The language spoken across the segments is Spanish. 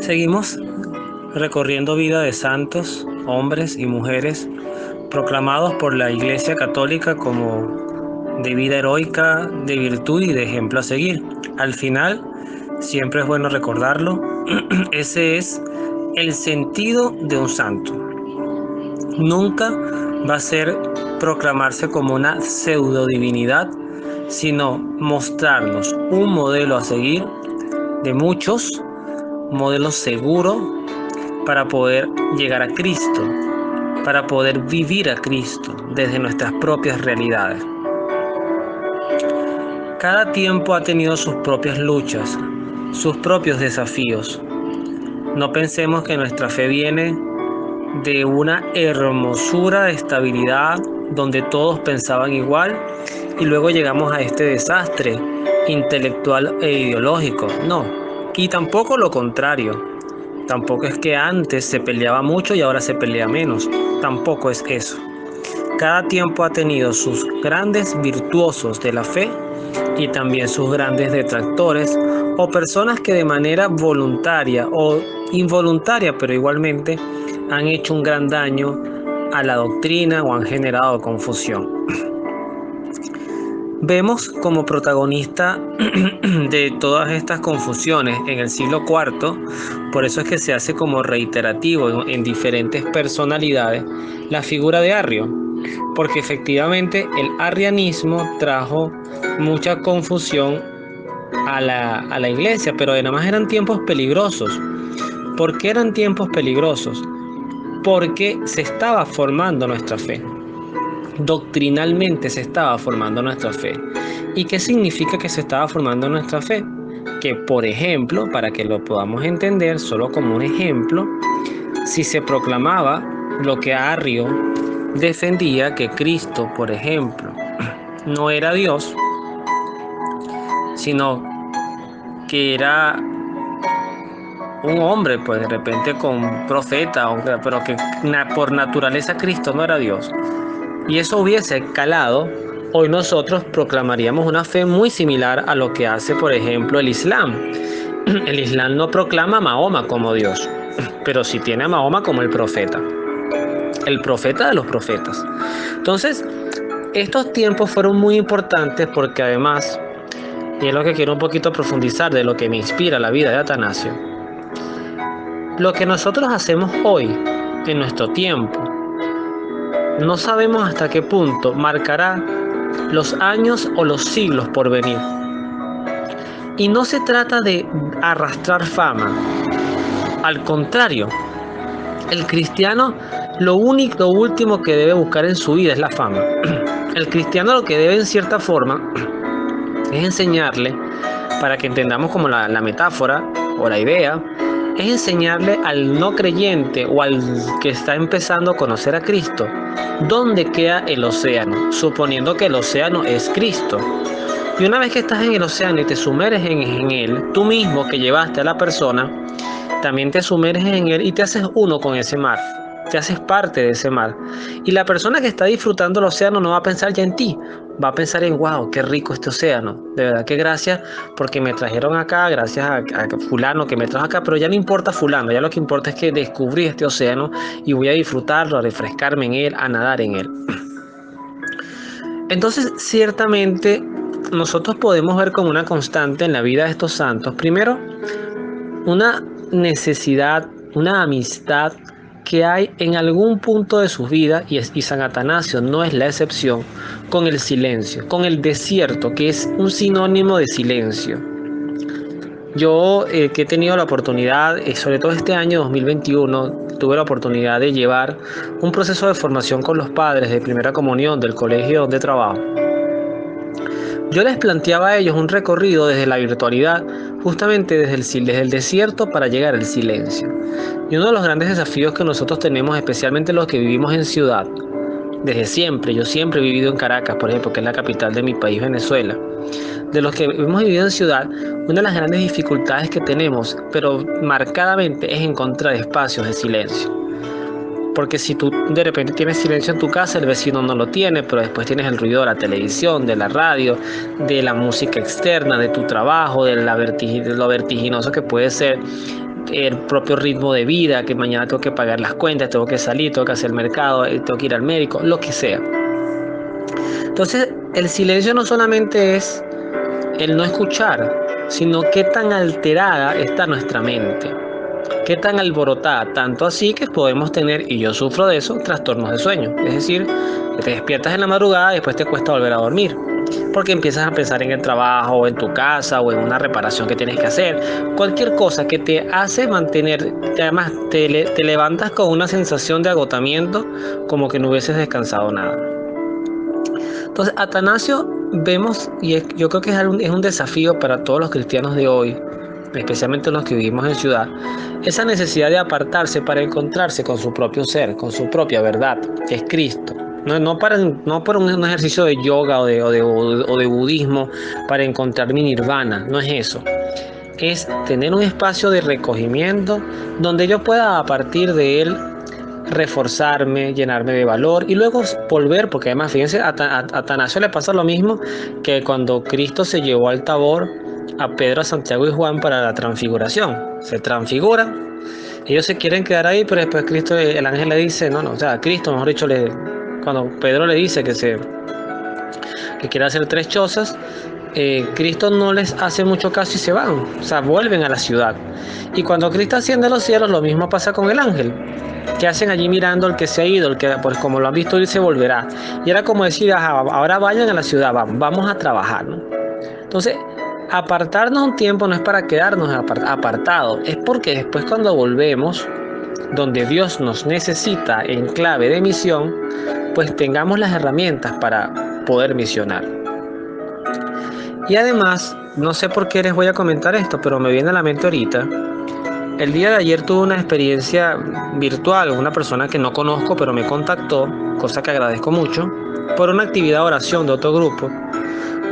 Seguimos recorriendo vida de santos, hombres y mujeres, proclamados por la Iglesia Católica como de vida heroica, de virtud y de ejemplo a seguir. Al final, siempre es bueno recordarlo, ese es el sentido de un santo. Nunca va a ser proclamarse como una pseudodivinidad, sino mostrarnos un modelo a seguir de muchos, un modelo seguro para poder llegar a Cristo, para poder vivir a Cristo desde nuestras propias realidades. Cada tiempo ha tenido sus propias luchas, sus propios desafíos. No pensemos que nuestra fe viene de una hermosura de estabilidad donde todos pensaban igual y luego llegamos a este desastre intelectual e ideológico. No, y tampoco lo contrario. Tampoco es que antes se peleaba mucho y ahora se pelea menos. Tampoco es eso. Cada tiempo ha tenido sus grandes virtuosos de la fe y también sus grandes detractores o personas que de manera voluntaria o involuntaria, pero igualmente han hecho un gran daño a la doctrina o han generado confusión. Vemos como protagonista de todas estas confusiones en el siglo IV, por eso es que se hace como reiterativo en diferentes personalidades la figura de Arrio, porque efectivamente el arrianismo trajo mucha confusión a la iglesia, pero además eran tiempos peligrosos. ¿Por qué eran tiempos peligrosos? Porque se estaba formando nuestra fe. Doctrinalmente se estaba formando nuestra fe. ¿Y qué significa que se estaba formando nuestra fe? Que, por ejemplo, para que lo podamos entender, solo como un ejemplo, si se proclamaba lo que Arrio defendía, que Cristo, por ejemplo, no era Dios, sino que era un hombre, pues de repente con profeta, pero que por naturaleza Cristo no era Dios, y eso hubiese calado, hoy nosotros proclamaríamos una fe muy similar a lo que hace, por ejemplo, el Islam. El Islam no proclama a Mahoma como Dios, pero sí tiene a Mahoma como el profeta de los profetas. Entonces, estos tiempos fueron muy importantes porque además, y es lo que quiero un poquito profundizar de lo que me inspira la vida de Atanasio, lo que nosotros hacemos hoy, en nuestro tiempo, no sabemos hasta qué punto marcará los años o los siglos por venir. Y no se trata de arrastrar fama. Al contrario, el cristiano lo último que debe buscar en su vida es la fama. El cristiano lo que debe en cierta forma es enseñarle, para que entendamos como la metáfora o la idea, es enseñarle al no creyente o al que está empezando a conocer a Cristo dónde queda el océano, suponiendo que el océano es Cristo. Y una vez que estás en el océano y te sumerges en él, tú mismo que llevaste a la persona, también te sumerges en él y te haces uno con ese mar, te haces parte de ese mar. Y la persona que está disfrutando el océano no va a pensar ya en ti, va a pensar en, wow, qué rico este océano, de verdad que gracias porque me trajeron acá, gracias a fulano que me trajo acá, pero ya no importa fulano, ya lo que importa es que descubrí este océano y voy a disfrutarlo, a refrescarme en él, a nadar en él. Entonces, ciertamente, nosotros podemos ver como una constante en la vida de estos santos, primero, una necesidad, una amistad que hay en algún punto de sus vidas, y San Atanasio no es la excepción, con el silencio, con el desierto, que es un sinónimo de silencio. Yo que he tenido la oportunidad, sobre todo este año 2021, tuve la oportunidad de llevar un proceso de formación con los padres de primera comunión del colegio donde trabajo. Yo les planteaba a ellos un recorrido desde la virtualidad, justamente desde el desierto para llegar al silencio. Y uno de los grandes desafíos que nosotros tenemos, especialmente los que vivimos en ciudad, desde siempre, yo siempre he vivido en Caracas, por ejemplo, que es la capital de mi país, Venezuela. De los que hemos vivido en ciudad, una de las grandes dificultades que tenemos, pero marcadamente, es encontrar espacios de silencio. Porque si tú de repente tienes silencio en tu casa, el vecino no lo tiene, pero después tienes el ruido de la televisión, de la radio, de la música externa, de tu trabajo, de lo vertiginoso que puede ser el propio ritmo de vida, que mañana tengo que pagar las cuentas, tengo que salir, tengo que hacer el mercado, tengo que ir al médico, lo que sea. Entonces, el silencio no solamente es el no escuchar, sino qué tan alterada está nuestra mente, qué tan alborotada, tanto así que podemos tener, y yo sufro de eso, trastornos de sueño. Es decir, que te despiertas en la madrugada y después te cuesta volver a dormir, porque empiezas a pensar en el trabajo, o en tu casa, o en una reparación que tienes que hacer, cualquier cosa que te hace mantener, además te levantas con una sensación de agotamiento, como que no hubieses descansado nada. Entonces, Atanasio vemos, yo creo que es un desafío para todos los cristianos de hoy, especialmente los que vivimos en ciudad, esa necesidad de apartarse para encontrarse con su propio ser, con su propia verdad, que es Cristo. No para un ejercicio de yoga o de budismo para encontrar mi nirvana, no es eso. Es tener un espacio de recogimiento donde yo pueda, a partir de él, reforzarme, llenarme de valor y luego volver, porque además fíjense, a Atanasio le pasa lo mismo que cuando Cristo se llevó al Tabor a Pedro, a Santiago y Juan para la transfiguración. Se transfiguran, ellos se quieren quedar ahí, pero después Cristo, el ángel le dice, o sea, Cristo, mejor dicho, cuando Pedro le dice que quiere hacer 3 chozas, Cristo no les hace mucho caso y se van, o sea, vuelven a la ciudad. Y cuando Cristo asciende a los cielos, lo mismo pasa con el ángel. ¿Qué hacen allí mirando al que se ha ido? El que, pues como lo han visto ir, se volverá. Y era como decir, ahora vayan a la ciudad, vamos a trabajar, ¿no? Entonces, apartarnos un tiempo no es para quedarnos apartados, es porque después cuando volvemos, donde Dios nos necesita en clave de misión, pues tengamos las herramientas para poder misionar. Y además, no sé por qué les voy a comentar esto, pero me viene a la mente ahorita. El día de ayer tuve una experiencia virtual, una persona que no conozco, pero me contactó, cosa que agradezco mucho, por una actividad de oración de otro grupo,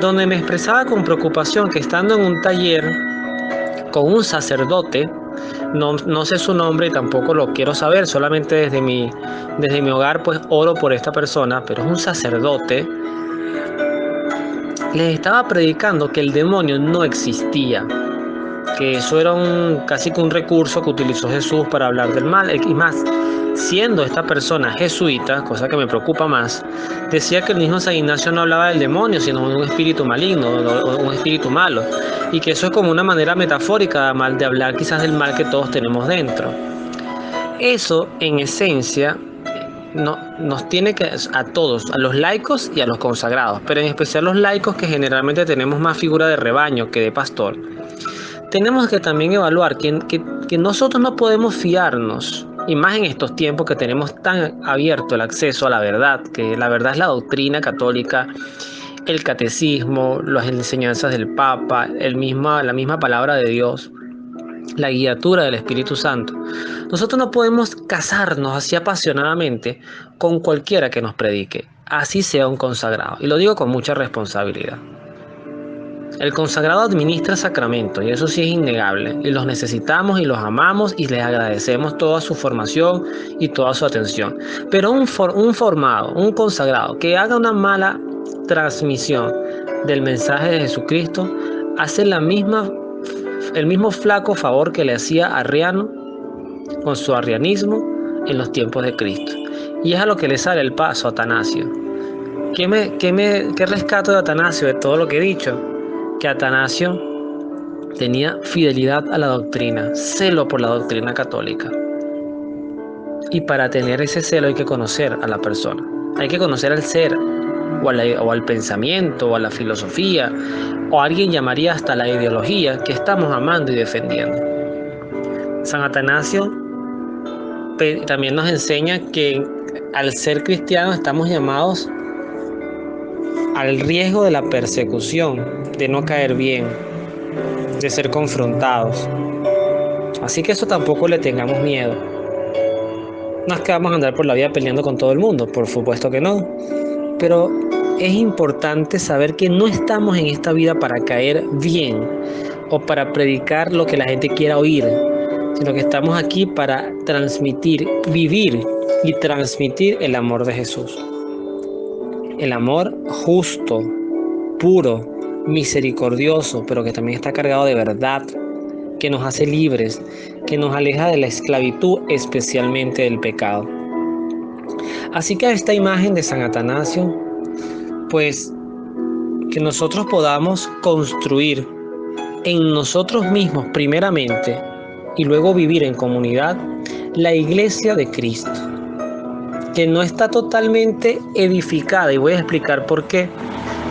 donde me expresaba con preocupación que estando en un taller con un sacerdote, no sé su nombre y tampoco lo quiero saber, solamente desde mi hogar pues oro por esta persona, pero es un sacerdote, les estaba predicando que el demonio no existía, que eso era casi que un recurso que utilizó Jesús para hablar del mal, y más, siendo esta persona jesuita, cosa que me preocupa más, decía que el mismo San Ignacio no hablaba del demonio, sino de un espíritu maligno, o un espíritu malo, y que eso es como una manera metafórica de hablar quizás del mal que todos tenemos dentro. Eso, en esencia, nos tiene que, a todos, a los laicos y a los consagrados, pero en especial los laicos, que generalmente tenemos más figura de rebaño que de pastor, tenemos que también evaluar que nosotros no podemos fiarnos, y más en estos tiempos que tenemos tan abierto el acceso a la verdad, que la verdad es la doctrina católica, el catecismo, las enseñanzas del Papa, la misma palabra de Dios, la guiatura del Espíritu Santo. Nosotros no podemos casarnos así apasionadamente con cualquiera que nos predique, así sea un consagrado, y lo digo con mucha responsabilidad. El consagrado administra sacramentos y eso sí es innegable, y los necesitamos y los amamos y les agradecemos toda su formación y toda su atención. Pero un formado, un consagrado que haga una mala transmisión del mensaje de Jesucristo hace el mismo flaco favor que le hacía Arriano con su arrianismo en los tiempos de Cristo. Y es a lo que le sale el paso a Atanasio. ¿Qué rescato de Atanasio de todo lo que he dicho? Que Atanasio tenía fidelidad a la doctrina, celo por la doctrina católica. Y para tener ese celo hay que conocer a la persona, hay que conocer al ser, o al pensamiento, o a la filosofía, o alguien llamaría hasta la ideología que estamos amando y defendiendo. San Atanasio también nos enseña que al ser cristianos estamos llamados al riesgo de la persecución, de no caer bien, de ser confrontados. Así que eso tampoco le tengamos miedo. No es que vamos a andar por la vida peleando con todo el mundo, por supuesto que no. Pero es importante saber que no estamos en esta vida para caer bien o para predicar lo que la gente quiera oír, sino que estamos aquí para transmitir, vivir y transmitir el amor de Jesús. El amor justo, puro, misericordioso, pero que también está cargado de verdad, que nos hace libres, que nos aleja de la esclavitud, especialmente del pecado. Así que a esta imagen de San Atanasio, pues que nosotros podamos construir en nosotros mismos primeramente y luego vivir en comunidad la iglesia de Cristo, que no está totalmente edificada, y voy a explicar por qué.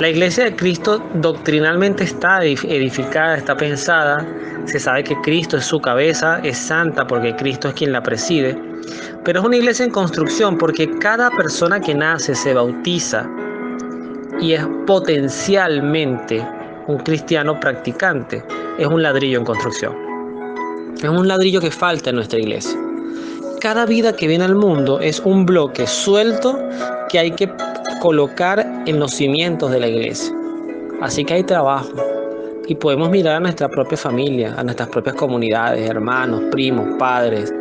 La iglesia de Cristo doctrinalmente está edificada, está pensada, se sabe que Cristo es su cabeza, es santa porque Cristo es quien la preside, pero es una iglesia en construcción porque cada persona que nace se bautiza y es potencialmente un cristiano practicante, es un ladrillo en construcción. Es un ladrillo que falta en nuestra iglesia. Cada vida que viene al mundo es un bloque suelto que hay que colocar en los cimientos de la iglesia. Así que hay trabajo y podemos mirar a nuestra propia familia, a nuestras propias comunidades, hermanos, primos, padres.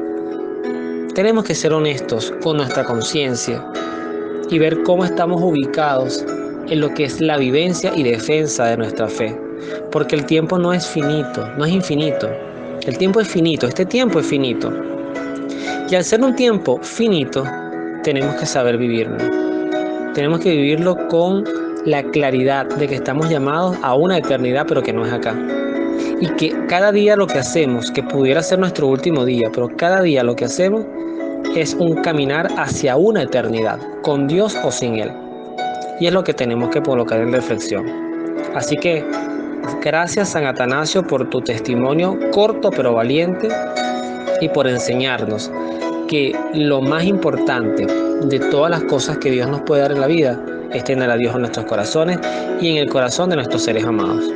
Tenemos que ser honestos con nuestra conciencia y ver cómo estamos ubicados en lo que es la vivencia y defensa de nuestra fe. Porque el tiempo no es finito, no es infinito. El tiempo es finito, este tiempo es finito. Y al ser un tiempo finito, tenemos que saber vivirlo. Tenemos que vivirlo con la claridad de que estamos llamados a una eternidad, pero que no es acá. Y que cada día lo que hacemos, que pudiera ser nuestro último día, pero cada día lo que hacemos es un caminar hacia una eternidad, con Dios o sin Él. Y es lo que tenemos que colocar en reflexión. Así que, gracias San Atanasio por tu testimonio corto pero valiente y por enseñarnos que lo más importante de todas las cosas que Dios nos puede dar en la vida es tener a Dios en nuestros corazones y en el corazón de nuestros seres amados.